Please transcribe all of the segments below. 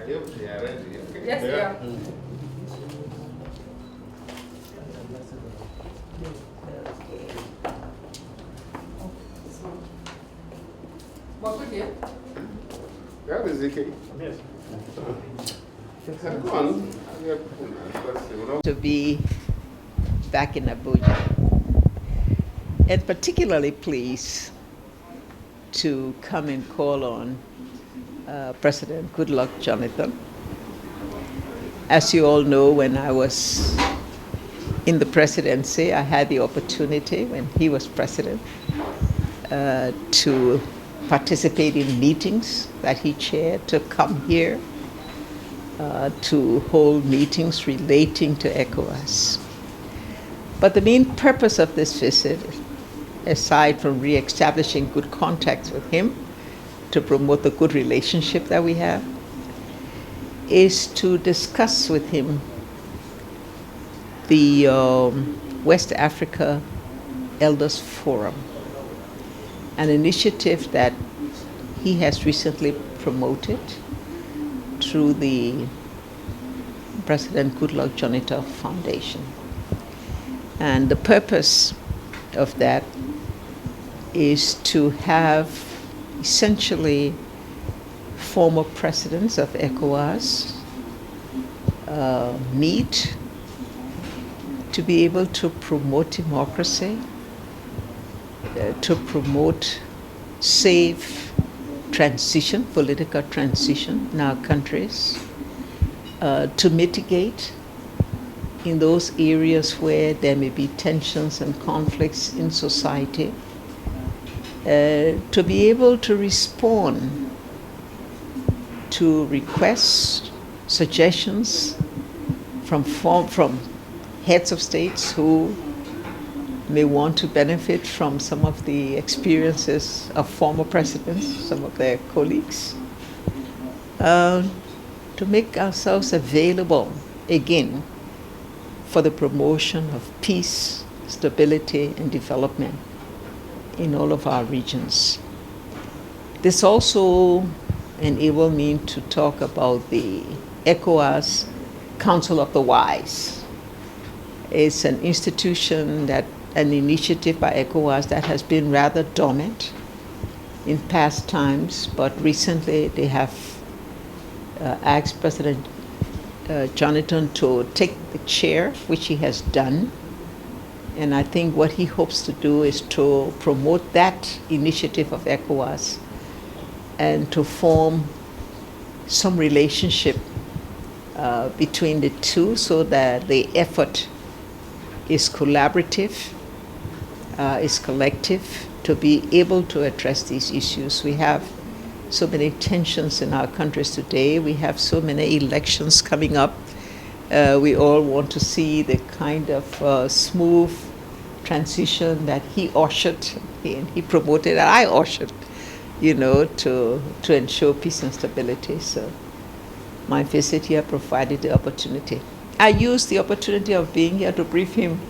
If they are ready, okay. Yes, yeah. What would you? That is okay. Yes. Go on. To be back in Abuja, and particularly pleased to come and call on President Goodluck Jonathan. As you all know, when I was in the presidency, I had the opportunity, when he was president, to participate in meetings that he chaired, to come here, to hold meetings relating to ECOWAS. But the main purpose of this visit, aside from re-establishing good contacts with him to promote the good relationship that we have, is to discuss with him the West Africa Elders Forum, an initiative that he has recently promoted through the President Goodluck Jonathan Foundation. And the purpose of that is to have essentially former presidents of ECOWAS meet to be able to promote democracy, to promote safe transition, political transition in our countries, to mitigate in those areas where there may be tensions and conflicts in society, to be able to respond to requests, suggestions from heads of states who may want to benefit from some of the experiences of former presidents, some of their colleagues, to make ourselves available again for the promotion of peace, stability, and development in all of our regions. This also enabled me to talk about the ECOWAS Council of the Wise. It's an institution an initiative by ECOWAS that has been rather dormant in past times, but recently they have asked President Jonathan to take the chair, which he has done. And I think what he hopes to do is to promote that initiative of ECOWAS and to form some relationship between the two so that the effort is collaborative, is collective, to be able to address these issues. We have so many tensions in our countries today. We have so many elections coming up. We all want to see the kind of smooth transition that he ushered, he promoted, and I ushered, to ensure peace and stability. So my visit here provided the opportunity. I used the opportunity of being here to brief him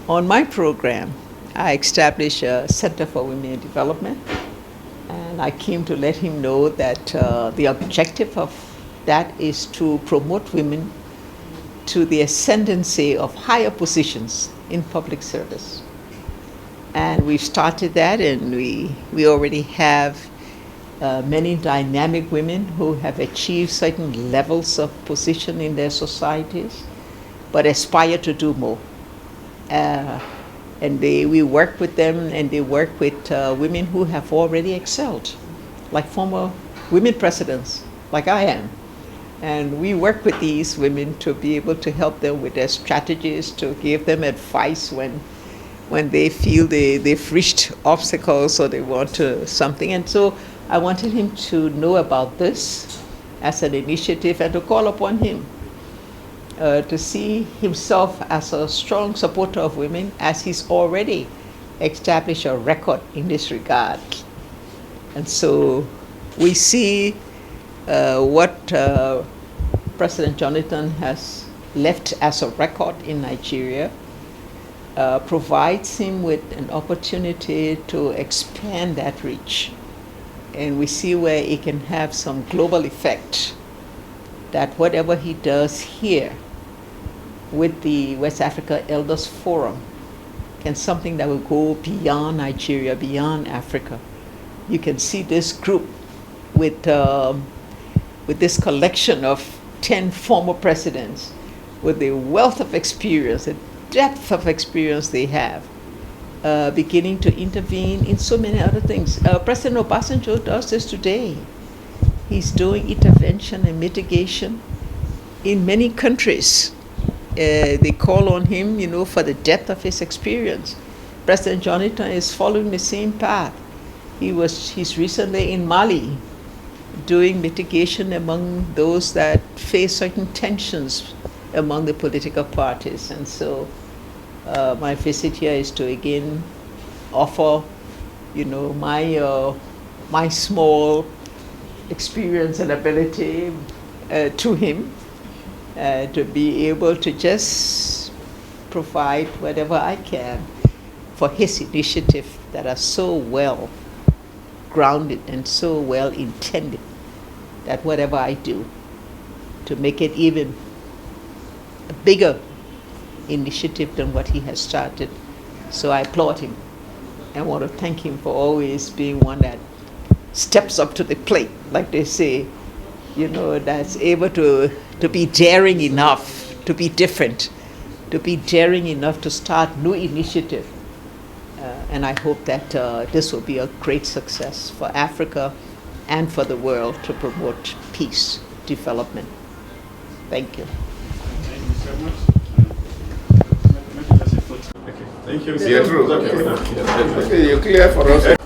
on my program. I established a Center for Women in Development, and I came to let him know that the objective of that is to promote women to the ascendancy of higher positions in public service. And we've started that, and we already have many dynamic women who have achieved certain levels of position in their societies, but aspire to do more. And we work with them, and they work with women who have already excelled, like former women presidents, like I am. And we work with these women to be able to help them with their strategies, to give them advice when they feel they've reached obstacles or they want to something. And so I wanted him to know about this as an initiative and to call upon him to see himself as a strong supporter of women, as he's already established a record in this regard. And so we see what President Jonathan has left as a record in Nigeria provides him with an opportunity to expand that reach. And we see where it can have some global effect that whatever he does here with the West Africa Elders Forum can something that will go beyond Nigeria, beyond Africa. You can see this group with this collection of 10 former presidents with the wealth of experience, the depth of experience they have, beginning to intervene in so many other things. President Obasanjo does this today. He's doing intervention and mitigation in many countries. They call on him, for the depth of his experience. President Jonathan is following the same path. He's recently in Mali doing mitigation among those that face certain tensions among the political parties. And so my visit here is to again offer, my small experience and ability to him, to be able to just provide whatever I can for his initiative that are so well grounded and so well intended that whatever I do to make it even a bigger initiative than what he has started. So I applaud him and want to thank him for always being one that steps up to the plate, like they say, that's able to be daring enough to be different, to be daring enough to start new initiative. And I hope that this will be a great success for Africa and for the world to promote peace, development. Thank you. Thank you so much. Maybe that's a photo. Okay. Thank you. Yeah, true. Okay, you're clear for us.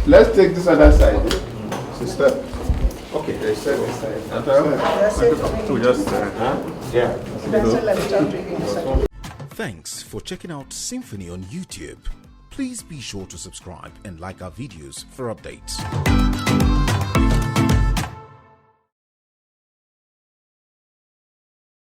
Let's take this other side. Sister. Okay, they said this side. Thanks for checking out Symphony on YouTube. Please be sure to subscribe and like our videos for updates.